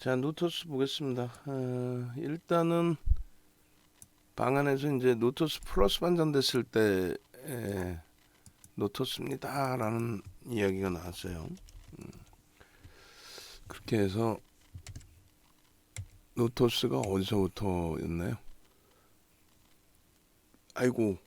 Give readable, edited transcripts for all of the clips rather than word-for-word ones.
자, 노토스 보겠습니다. 일단은 방안에서 이제 노토스 플러스 반전됐을 때 노토스입니다라는 이야기가 나왔어요. 그렇게 해서 노토스가 어디서부터였나요? 아이고,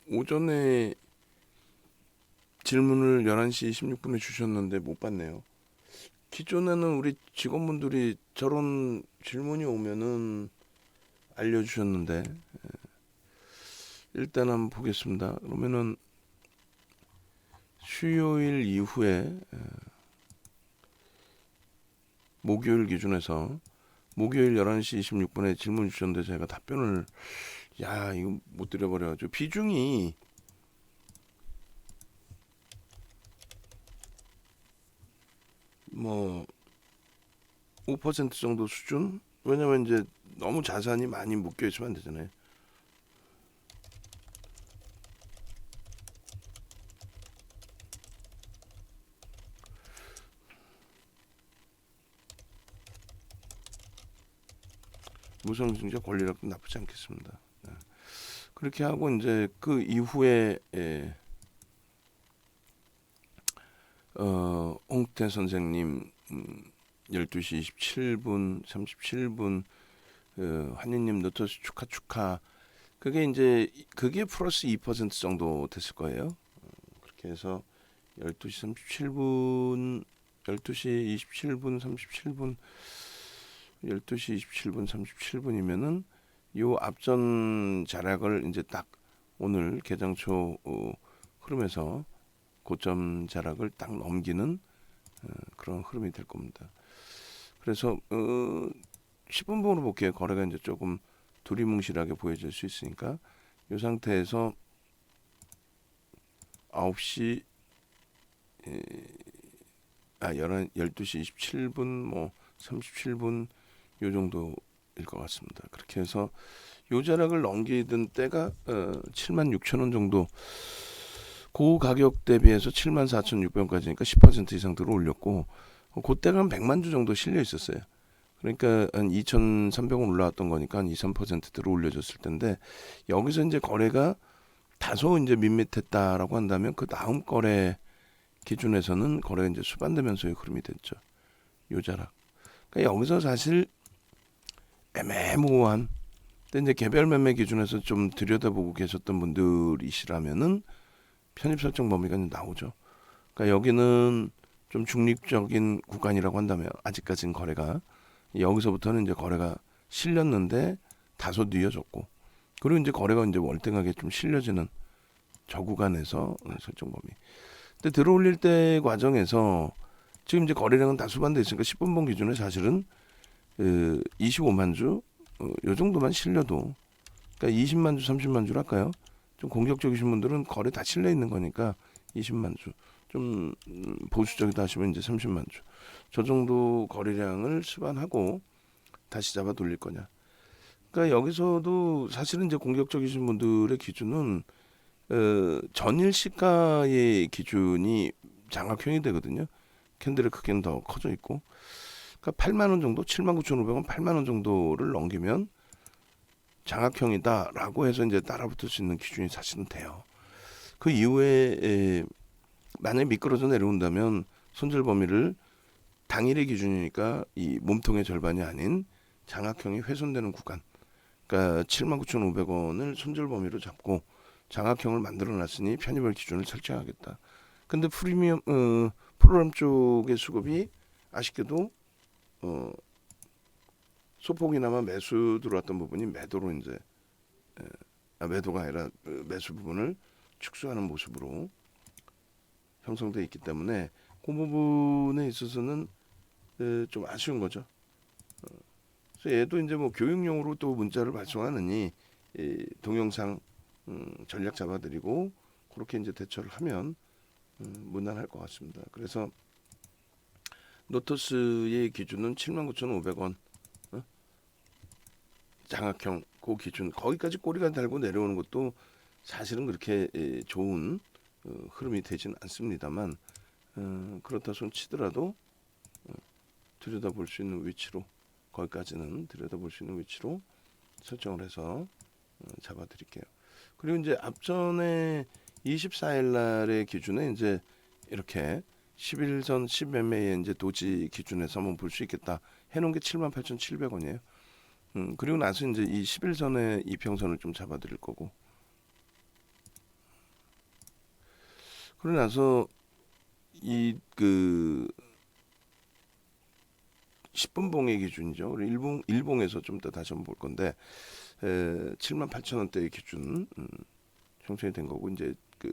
오전에 질문을 11시 26분에 주셨는데 못 봤네요. 기존에는 우리 직원분들이 저런 질문이 오면은 알려주셨는데 일단 한번 보겠습니다. 그러면은 수요일 이후에 목요일 기준에서 목요일 11시 26분에 질문 주셨는데 제가 답변을 이거 못 드려버려가지고 비중이 뭐 5% 정도 수준? 왜냐면 이제 너무 자산이 많이 묶여 있으면 안 되잖아요. 무상증자 권리락도 나쁘지 않겠습니다. 그렇게 하고 이제 그 이후에 홍태 선생님 12시 27분 37분 한희님 노토스 축하 그게 플러스 2% 정도 됐을 거예요. 그렇게 해서 12시 37분 12시 27분 37분 12시 27분 37분이면은 요 앞전 자락을 이제 딱 오늘 개장 초 흐름에서 고점 자락을 딱 넘기는 그런 흐름이 될 겁니다. 그래서 10분봉으로 볼게요. 거래가 이제 조금 두리뭉실하게 보여질 수 있으니까 이 상태에서 9시 12시 27분 뭐 37분 요 정도일 것 같습니다. 그렇게 해서 요 자락을 넘기던 때가 76,000원 정도 그 가격 대비해서 74,600원까지니까 10% 이상 들어 올렸고 그때가 한 100만 주 정도 실려 있었어요. 그러니까 한 2,300원 올라왔던 거니까 한 2, 3% 들어 올려졌을 텐데 여기서 이제 거래가 다소 이제 밋밋했다라고 한다면 그 다음 거래 기준에서는 거래가 이제 수반되면서의 흐름이 됐죠. 요 자락. 그러니까 여기서 사실 애매모호한 근데 이제 개별 매매 기준에서 좀 들여다보고 계셨던 분들이시라면은 편입 설정 범위가 나오죠. 그러니까 여기는 좀 중립적인 구간이라고 한다면 아직까지는 거래가 여기서부터는 이제 거래가 실렸는데 다소 늦어졌고 그리고 이제 거래가 이제 월등하게 좀 실려지는 저 구간에서 설정 범위. 근데 들어올릴 때 과정에서 지금 이제 거래량은 다 수반돼 있으니까 10분봉 기준에 사실은 25만 주, 요 정도만 실려도, 그러니까 20만 주, 30만 주를 할까요? 좀 공격적이신 분들은 거래 다 실려 있는 거니까 20만 주, 좀 보수적이다 하시면 이제 30만 주, 저 정도 거래량을 수반하고 다시 잡아 돌릴 거냐. 그러니까 여기서도 사실은 이제 공격적이신 분들의 기준은 전일 시가의 기준이 장악형이 되거든요. 캔들의 크기는 더 커져 있고. 그러니까 8만 원 정도, 79,500원, 8만 원 정도를 넘기면 장악형이다라고 해서 이제 따라붙을 수 있는 기준이 사실은 돼요. 그 이후에 만약에 미끄러져 내려온다면 손절 범위를 당일의 기준이니까 이 몸통의 절반이 아닌 장악형이 훼손되는 구간. 그러니까 79,500원을 손절 범위로 잡고 장악형을 만들어 놨으니 편입할 기준을 설정하겠다. 근데 프로그램 쪽의 수급이 아쉽게도 소폭이나마 매수 들어왔던 부분이 매도로 이제 매도가 아니라 매수 부분을 축소하는 모습으로 형성되어 있기 때문에 그 부분에 있어서는 좀 아쉬운 거죠. 그래서 얘도 이제 뭐 교육용으로 또 문자를 발송하느니 동영상 전략 잡아드리고 그렇게 이제 대처를 하면 무난할 것 같습니다. 그래서 노토스의 기준은 79,500원 장악형 그 기준 거기까지 꼬리가 달고 내려오는 것도 사실은 그렇게 좋은 흐름이 되진 않습니다만 그렇다 손 치더라도 들여다볼 수 있는 위치로 거기까지는 들여다볼 수 있는 위치로 설정을 해서 잡아 드릴게요. 그리고 이제 앞전에 24일 날의 기준에 이제 이렇게 11선 10매매의 이제 도지 기준에서 한번 볼 수 있겠다 해놓은 게 78,700원이에요. 그리고 나서 이제 이 11선의 이평선을 좀 잡아 드릴 거고, 그러고 나서 이 그 10분봉의 기준이죠. 우리 일봉에서 좀 더 다시 한번 볼 건데 78,000원대의 기준 형성이 된 거고, 이제 그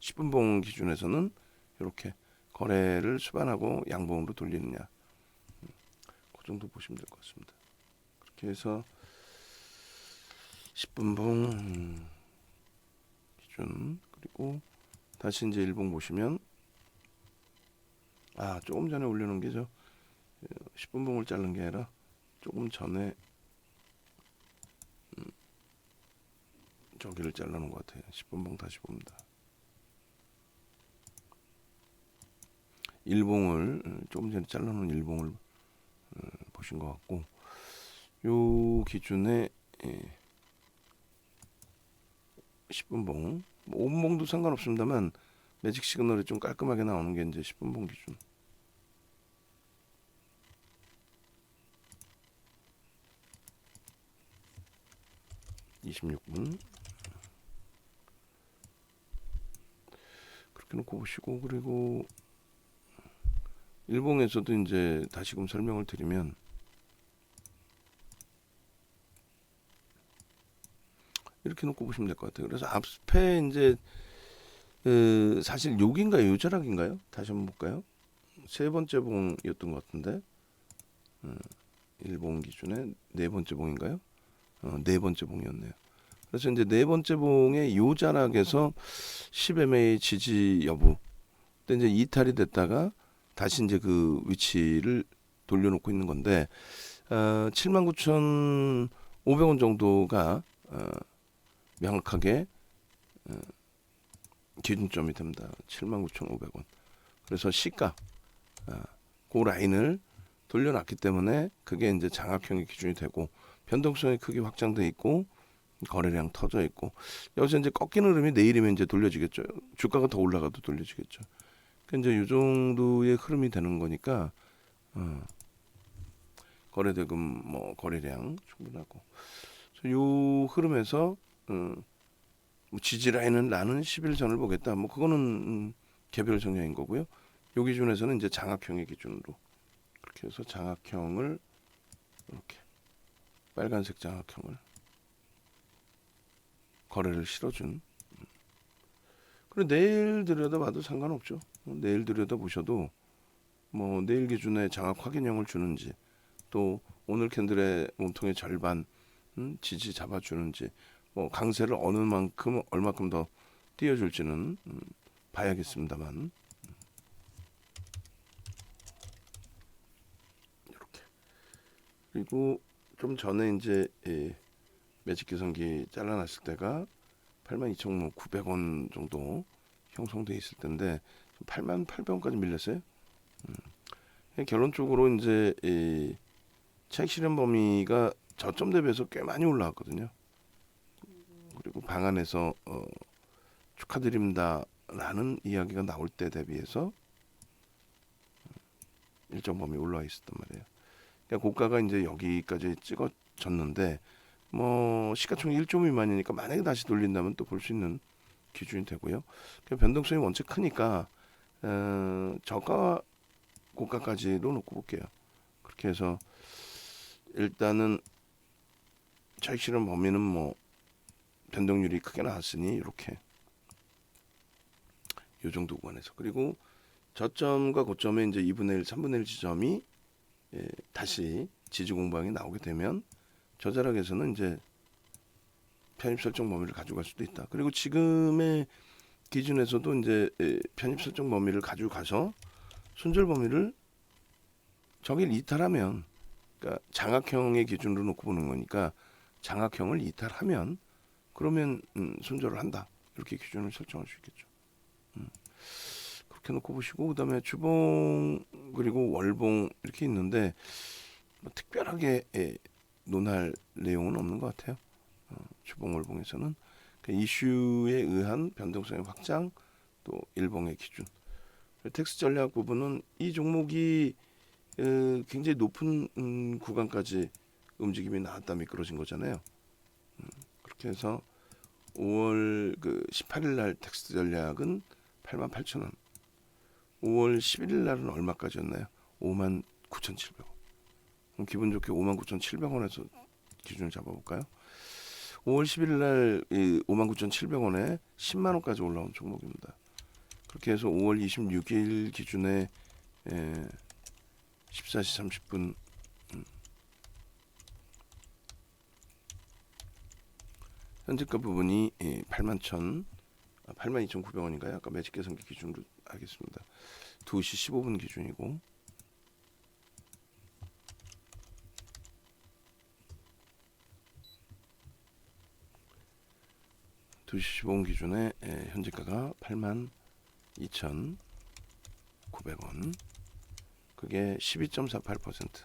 10분봉 기준에서는 이렇게 거래를 수반하고 양봉으로 돌리느냐, 그 정도 보시면 될 것 같습니다. 그렇게 해서 10분봉 기준, 그리고 다시 이제 일봉 보시면 조금 전에 올려놓은 게죠. 10분봉을 자른 게 아니라 조금 전에 저기를 잘라놓은 것 같아요. 10분봉 다시 봅니다. 일봉을 조금 전에 잘라놓은 일봉을 보신 것 같고, 요 기준에 10분봉, 5분봉도 상관없습니다만 매직 시그널이 좀 깔끔하게 나오는 게 이제 10분봉 기준. (26분) 그렇게 놓고 보시고, 그리고 일봉에서도 이제 다시금 설명을 드리면 이렇게 놓고 보시면 될 것 같아요. 그래서 앞에 이제 사실 여기인가요, 요자락인가요? 다시 한번 볼까요? 세 번째 봉이었던 것 같은데, 일봉 기준에 네 번째 봉인가요? 네 번째 봉이었네요. 그래서 이제 네 번째 봉의 요자락에서 10MA 지지 여부, 근데 이제 이탈이 됐다가 다시 이제 그 위치를 돌려놓고 있는 건데, 79,500원 정도가 명확하게 기준점이 됩니다. 79,500원. 그래서 시가 그 라인을 돌려놨기 때문에 그게 이제 장악형의 기준이 되고, 변동성이 크게 확장돼 있고 거래량 터져 있고, 여기서 이제 꺾이는 흐름이 내일이면 이제 돌려지겠죠. 주가가 더 올라가도 돌려지겠죠. 그러니까 이제 이 정도의 흐름이 되는 거니까 거래대금 뭐 거래량 충분하고, 이 흐름에서 지지 라인은 나는 11선을 보겠다. 뭐 그거는 개별 성향인 거고요. 요 기준에서는 이제 장악형의 기준으로 그렇게 해서 장악형을 이렇게 빨간색 장악형을 거래를 실어준. 그리고 내일 들여다봐도 상관없죠. 내일 들여다보셔도 뭐 내일 기준에 장악 확인형을 주는지, 또 오늘 캔들의 몸통의 절반 지지 잡아주는지, 뭐 강세를 어느 만큼 얼마큼 더 띄워줄지는 봐야겠습니다만, 이렇게. 그리고 좀 전에 이제 매직 기성기 잘라놨을 때가 82,900원 정도 형성돼 있을 텐데 88,000원까지 밀렸어요. 결론적으로 이제 차익 실현 범위가 저점 대비해서 꽤 많이 올라왔거든요. 그리고 방안에서 축하드립니다라는 이야기가 나올 때 대비해서 일정 범위 올라와 있었단 말이에요. 그러니까 고가가 이제 여기까지 찍어졌는데, 뭐 시가총액 1조 미만이니까 만약에 다시 돌린다면 또 볼 수 있는 기준이 되고요. 변동성이 원체 크니까 저가 고가까지로 놓고 볼게요. 그렇게 해서 일단은 차익 실현 범위는 뭐 변동률이 크게 나왔으니 이렇게 이 정도 구간에서, 그리고 저점과 고점의 이제 2분의 1, 3분의 1 지점이 다시 지지 공방이 나오게 되면 저 자락에서는 이제 편입 설정 범위를 가져갈 수도 있다. 그리고 지금의 기준에서도 이제 편입 설정 범위를 가지고 가서 손절 범위를 저길 이탈하면, 그러니까 장악형의 기준으로 놓고 보는 거니까 장악형을 이탈하면 그러면 손절을 한다, 이렇게 기준을 설정할 수 있겠죠. 그렇게 놓고 보시고, 그다음에 주봉 그리고 월봉 이렇게 있는데, 뭐 특별하게 논할 내용은 없는 것 같아요. 주봉월봉에서는 이슈에 의한 변동성의 확장, 또 일봉의 기준. 텍스 전략 부분은 이 종목이 굉장히 높은 구간까지 움직임이 나왔다 미끄러진 거잖아요. 그렇게 해서 5월 18일 날 텍스 전략은 88,000원. 5월 11일 날은 얼마까지였나요? 59,700원. 그럼 기분 좋게 59,700원에서 기준을 잡아볼까요? 5월 11일 날 59,700원에 10만 원까지 올라온 종목입니다. 그렇게 해서 5월 26일 기준에 14시 30분 현재가 부분이 82,900원인가요? 아까 매직 계산기 기준으로 하겠습니다. 2시 15분 기준이고 2시 15분 기준에 현재가가 82,900원. 그게 12.48%.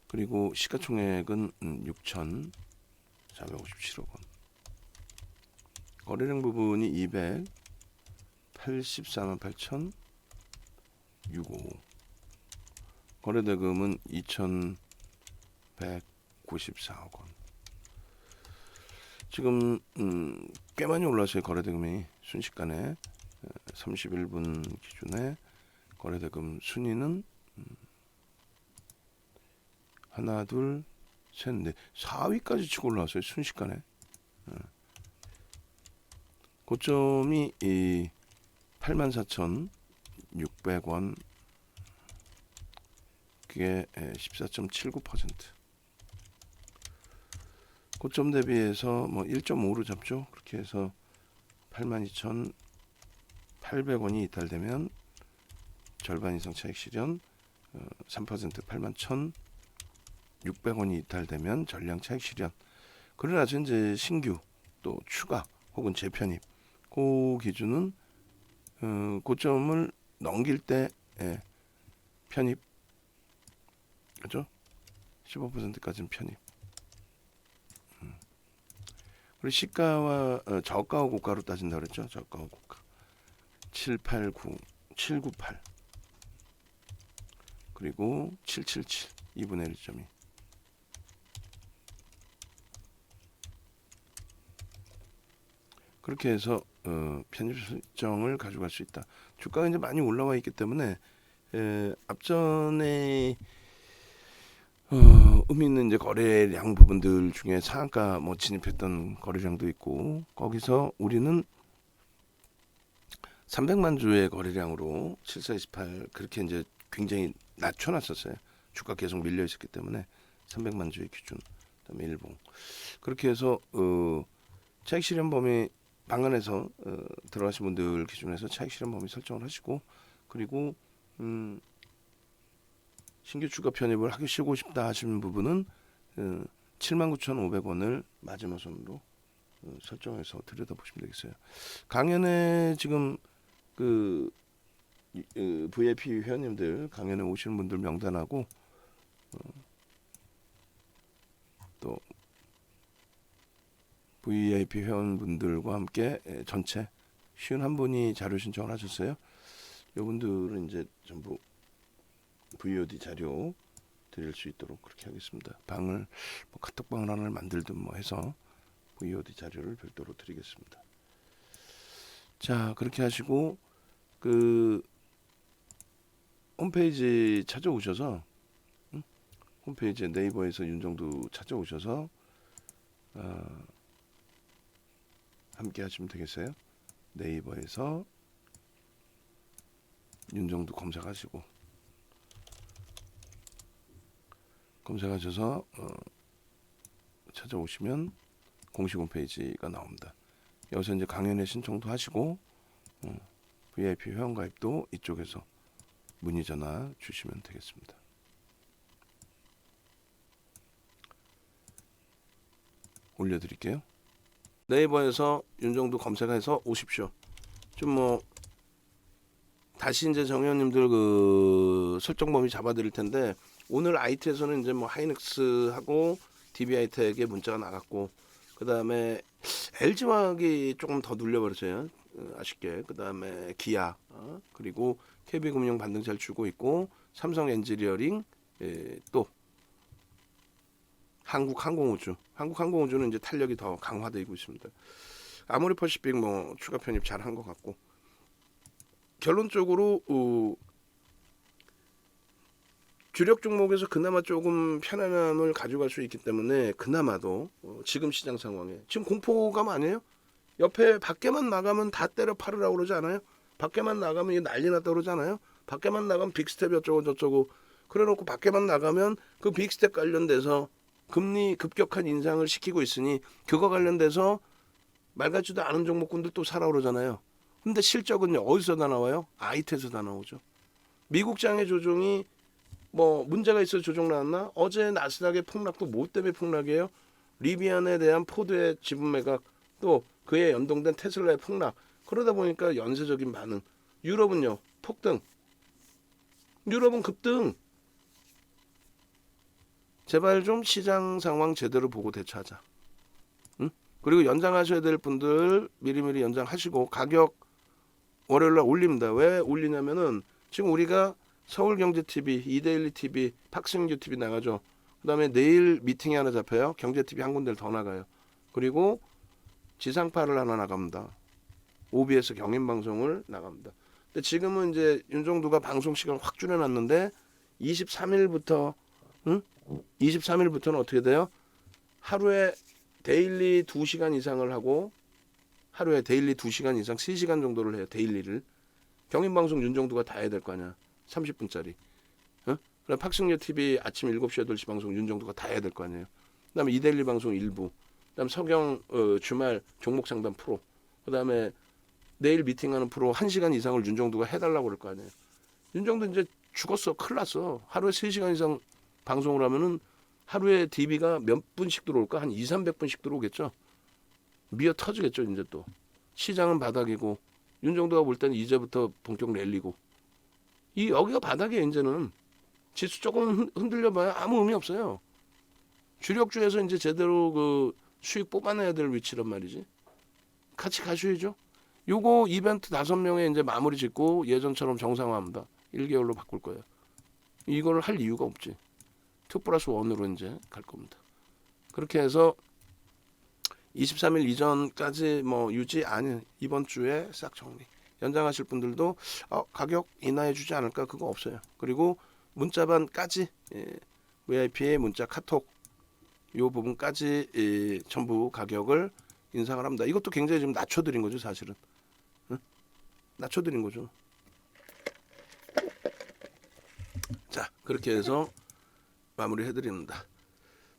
그리고 시가총액은 6,457억 원. 거래량 부분이 284만 8,065. 거래대금은 2,194억 원. 지금 꽤 많이 올랐어요. 거래대금이 순식간에 31분 기준에 거래대금 순위는 하나, 둘, 셋, 넷, 4위까지 치고 올라왔어요. 순식간에. 고점이 84,600원. 그게 14.79%. 고점 대비해서 뭐 1.5로 잡죠. 그렇게 해서 82,800원이 이탈되면 절반 이상 차익 실현, 3% 81,600원이 이탈되면 전량 차익 실현. 그러나 이제 신규 또 추가 혹은 재편입 그 기준은 고점을 넘길 때 편입, 그죠? 15%까지는 편입. 그리고 시가와 저가와 고가로 따진다 그랬죠. 저가와 고가 789, 798 그리고 777 2분의 1.2. 그렇게 해서 편입 설정을 가져갈 수 있다. 주가가 이제 많이 올라와 있기 때문에 앞전에 의미 있는 이제 거래량 부분들 중에 상한가 뭐 진입했던 거래량도 있고, 거기서 우리는 300만 주의 거래량으로 7428 그렇게 이제 굉장히 낮춰놨었어요. 주가 계속 밀려 있었기 때문에 300만 주의 기준, 그다음에 일봉 그렇게 해서 차익 실현 범위 방안에서 들어가신 분들 기준에서 차익 실현 범위 설정을 하시고, 그리고 신규 추가 편입을 하기 쉬고 싶다 하시는 부분은 79,500원을 마지노선으로 설정해서 들여다보시면 되겠어요. 강연에 지금 그 VIP 회원님들 강연에 오시는 분들 명단하고 또 VIP 회원분들과 함께 전체 51분이 자료 신청을 하셨어요. 이분들은 이제 전부 VOD 자료 드릴 수 있도록 그렇게 하겠습니다. 방을 뭐 카톡방을 하나를 만들든 뭐 해서 VOD 자료를 별도로 드리겠습니다. 자, 그렇게 하시고 그 홈페이지 찾아오셔서 홈페이지에 네이버에서 윤정두 찾아오셔서 함께 하시면 되겠어요. 네이버에서 윤정두 검색하시고 검색하셔서 찾아오시면 공식 홈페이지가 나옵니다. 여기서 이제 강연에 신청도 하시고 VIP 회원가입도 이쪽에서 문의 전화 주시면 되겠습니다. 올려드릴게요. 네이버에서 윤정두 검색해서 오십시오. 좀 뭐 다시 이제 정 의원님들 그 설정 범위 잡아드릴 텐데 오늘 IT에서는 이제 뭐 하이닉스하고 DB하이텍에 문자가 나갔고 그 다음에 LG화학이 조금 더 눌려버렸어요. 아쉽게. 그 다음에 기아 그리고 KB금융 반등 잘 주고 있고 삼성 엔지니어링 또 한국항공우주는 이제 탄력이 더 강화되고 있습니다. 아모리퍼시픽 뭐 추가 편입 잘 한 것 같고 결론적으로 주력 종목에서 그나마 조금 편안함을 가져갈 수 있기 때문에 그나마도 지금 시장 상황에 지금 공포감 아니에요? 옆에 밖에만 나가면 다 때려 팔으라고 그러지 않아요? 밖에만 나가면 이게 난리 났다 그러지 않아요? 밖에만 나가면 빅스텝 어쩌고 저쩌고 그래놓고 밖에만 나가면 그 빅스텝 관련돼서 금리 급격한 인상을 시키고 있으니 그거 관련돼서 말 같지도 않은 종목군들 또 사라 그러잖아요. 근데 실적은요 어디서 다 나와요? 아이트에서 다 나오죠. 미국 장의 조정이 뭐 문제가 있어 조정 나왔나? 어제 나스닥의 폭락도 뭐 때문에 폭락이에요? 리비안에 대한 포드의 지분 매각 또 그에 연동된 테슬라의 폭락 그러다 보니까 연쇄적인 반응. 유럽은요 폭등. 유럽은 급등. 제발 좀 시장 상황 제대로 보고 대처하자. 응? 그리고 연장하셔야 될 분들 미리미리 연장하시고 가격 월요일날 올립니다. 왜 올리냐면은 지금 우리가 서울경제TV, 이데일리TV, 팍스윙유TV 나가죠. 그 다음에 내일 미팅이 하나 잡혀요. 경제TV 한 군데를 더 나가요. 그리고 지상파를 하나 나갑니다. OBS 경인방송을 나갑니다. 근데 지금은 이제 윤정두가 방송 시간을 확 줄여놨는데 23일부터 23일부터는 어떻게 돼요? 하루에 데일리 2시간 이상을 하고 하루에 데일리 2시간 이상 3시간 정도를 해요. 데일리를. 경인방송 윤정두가 다 해야 될 거 아니야. 30분짜리. 그럼 팍승유TV 아침 7시 8시 방송 윤정두가 다 해야 될 거 아니에요. 그다음에 이데일리 방송 일부. 그다음 서경 주말 종목상담 프로. 그다음에 내일 미팅하는 프로 1시간 이상을 윤정두가 해달라고 그럴 거 아니에요. 윤정두 이제 죽었어. 큰일 났어. 하루에 3시간 이상 방송을 하면은 하루에 DB가 몇 분씩 들어올까? 한 200~300분씩 들어오겠죠. 미어 터지겠죠. 이제 또. 시장은 바닥이고 윤정두가 볼 때는 이제부터 본격 랠리고 이 여기가 바닥이에요. 이제는. 지수 조금 흔들려봐야 아무 의미 없어요. 주력주에서 이제 제대로 그 수익 뽑아내야 될 위치란 말이지. 같이 가셔야죠. 요거 이벤트 5명에 이제 마무리 짓고 예전처럼 정상화합니다. 1개월로 바꿀 거예요. 이걸 할 이유가 없지. 2+1으로 이제 갈 겁니다. 그렇게 해서 23일 이전까지 뭐 유지 아니 이번 주에 싹 정리. 연장하실 분들도 가격 인하해 주지 않을까 그거 없어요. 그리고 문자반까지 VIP의 문자 카톡 요 부분까지 전부 가격을 인상을 합니다. 이것도 굉장히 좀 낮춰드린 거죠 사실은. 낮춰드린 거죠. 자 그렇게 해서 마무리해드립니다.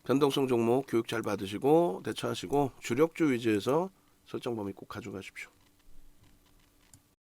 변동성 종목 교육 잘 받으시고 대처하시고 주력주 위주에서 설정 범위 꼭 가져가십시오.